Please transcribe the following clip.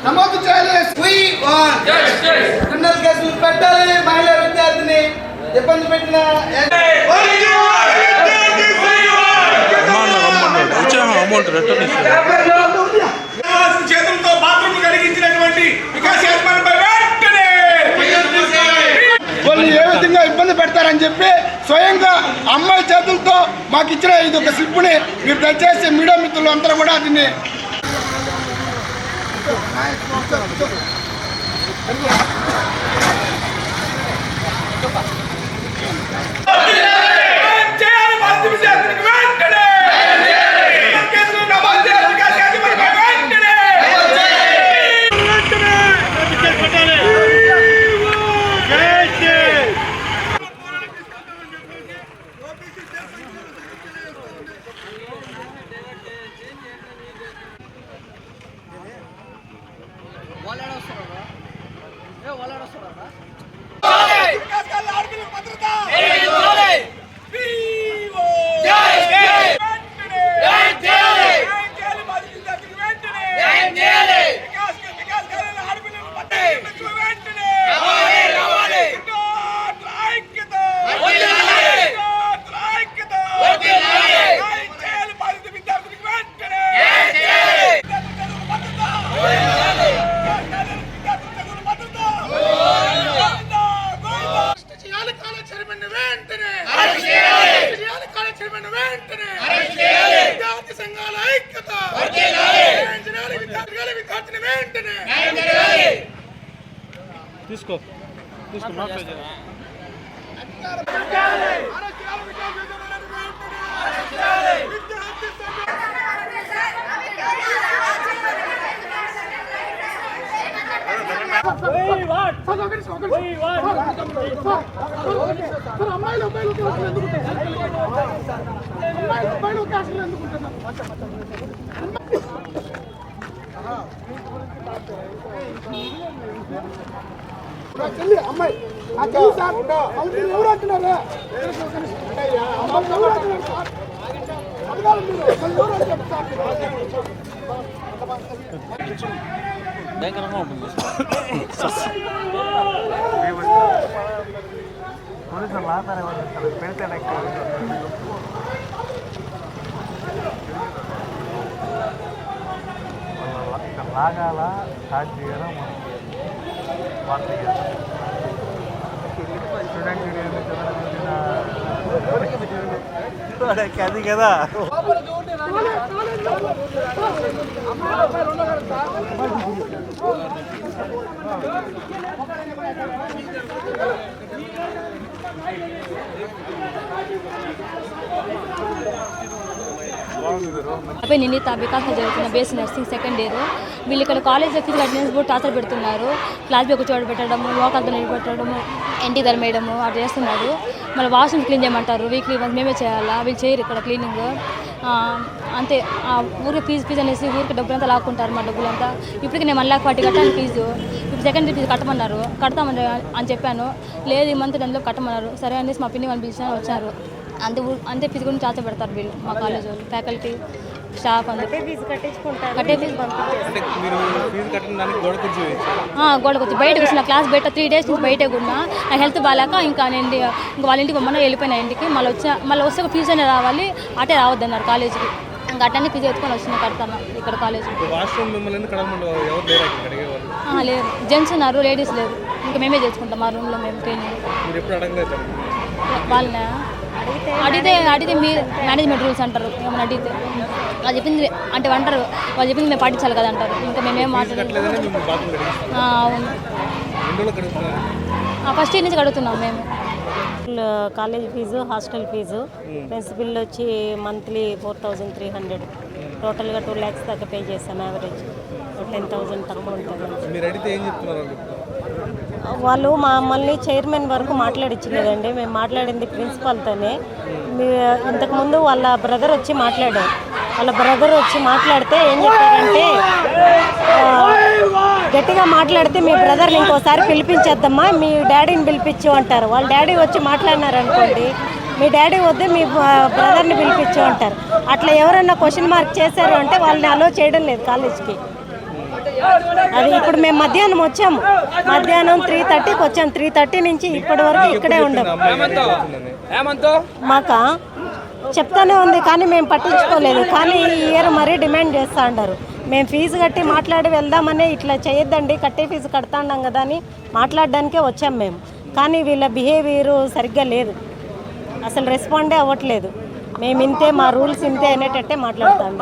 నమోదు చేయాలి. క్రిమినల్ కేసులు పెట్టాలి. మహిళా విద్యార్థిని ఇబ్బంది పెట్టిన చేతులతో బాత్రూమ్ కలిగించినటువంటి వికాస్ వాళ్ళు ఏ విధంగా ఇబ్బంది పెడతారని చెప్పి స్వయంగా అమ్మాయి చేతులతో మాకు ఇచ్చిన ఇది ఒక స్లిప్ని మీరు దయచేసి మీడియా మిత్రులు అందరూ కూడా దీన్ని తీసుకో అమ్మాయి ఎవరు అంటున్నారా భయంకరంగా ఉంటుంది. పోలీసులు లాతారే పెడితే లాగాల స్టార్ట్ చేయాలా మనం స్టూడెంట్ అది కదా నిన్న వికాసం జరుగుతున్న బేస్ నర్సింగ్ సెకండ్ ఇయర్ వీళ్ళు ఇక్కడ college fee attendance board torture పెడుతున్నారు. క్లాస్ బుక్ చూడబెట్టడము, లోకల్తో నిలబెట్టడము, ఇంటి ధర వేయడము అట్లా చేస్తున్నారు. మళ్ళీ వాష్రూమ్ క్లీన్ చేయమంటారు. వీక్లీ మేమే చేయాలా, వీళ్ళు చేయరు ఇక్కడ క్లీనింగ్. అంతే ఊరికి ఫీజు అనేసి ఊరికి డబ్బులంతా లాక్కుంటారు. మా డబ్బులంతా ఇప్పటికి నేను 1,40,000 కట్టాను ఫీజు. ఇప్పుడు సెకండ్ ఇయర్ ఫీజు కట్టమన్నారు. కడతామని అని చెప్పాను. లేదు ఈ మంత్ 10 కట్టమన్నారు. సరే అనేసి మా పిన్ని వాళ్ళు పిలిచిన వచ్చారు. అంతే ఫీజు గురించి టార్చర్ పెడతారు వీళ్ళు మా కాలేజ్ వాళ్ళు, ఫ్యాకల్టీ, స్టాఫ్ అందరూ. కట్టే ఫీజు గోడకు వచ్చి బయటకు వచ్చిన క్లాస్ బయట 3 days నుంచి బయటే ఉన్నా. నాకు హెల్త్ బాగాలేక ఇంకా వాళ్ళ ఇంటికి మొన్న వెళ్ళిపోయిన ఇంటికి. మళ్ళీ వస్తే ఫీజు అనేది రావాలి, అటే రావద్దన్నారు కాలేజీకి. ఇంకా అట్టనే ఫీజు ఎత్తుకొని వచ్చిన కడతాను ఇక్కడ కాలేజీ. లేదు, జెంట్స్ ఉన్నారు, లేడీస్ లేరు. ఇంకా మేమే చేసుకుంటాం మా రూమ్లో మేము ట్రైనింగ్. వాళ్ళని అడిగితే మీరు మేనేజ్మెంట్ రూల్స్ అంటారు. ఏమైనా అడిగితే వాళ్ళు చెప్పింది అంటే అంటారు, వాళ్ళు చెప్పింది మేము పాటించాలి కదా అంటారు. ఇంకా మేమేం మాట్లాడలేదు. అవును, ఫస్ట్ ఇయర్ నుంచి కడుగుతున్నాం మేము. College fee, hostel fee, mess bill వచ్చి మంత్లీ 4,300. టోటల్గా 2 lakhs దాకా పే చేస్తాను. యావరేజ్ 10,000 తక్కువ ఉంటుంది. వాళ్ళు మమ్మల్ని చైర్మన్ వరకు మాట్లాడించలేదండి. మేము మాట్లాడింది ప్రిన్సిపాల్తోనే. ఇంతకుముందు వాళ్ళ బ్రదర్ వచ్చి మాట్లాడారు. వాళ్ళ బ్రదర్ వచ్చి మాట్లాడితే ఏం చెప్పారంటే గట్టిగా మాట్లాడితే మీ బ్రదర్ని ఇంకోసారి పిలిపించేద్దమ్మా, మీ డాడీని పిలిపించు అంటారు. వాళ్ళ డాడీ వచ్చి మాట్లాడినారనుకోండి, మీ డాడీ వద్దే మీ బ్రదర్ని పిలిపించు అంటారు. అట్లా ఎవరన్నా క్వశ్చన్ మార్క్ చేశారు అంటే వాళ్ళని అలో చేయడం లేదు కాలేజ్కి. అది ఇప్పుడు మేము మధ్యాహ్నం వచ్చాము, మధ్యాహ్నం 3:30కి వచ్చాము. 3:30 నుంచి ఇప్పటి వరకు ఇక్కడే ఉండము. మాకా చెప్తానే ఉంది కానీ మేము పట్టించుకోలేదు. కానీ ఈ ఇయర్ మరీ డిమాండ్ చేస్తూ ఉంటారు. మేము ఫీజు కట్టి మాట్లాడి వెళ్దామని, ఇట్లా చేయొద్దండి కట్టే ఫీజు కడతాండాం కదా అని మాట్లాడడానికే వచ్చాం మేము. కానీ వీళ్ళ బిహేవియర్ సరిగ్గా లేదు, అసలు రెస్పాండే అవ్వట్లేదు. మేము ఇంతే, మా రూల్స్ ఇంతే అనేటట్టే మాట్లాడుతాం.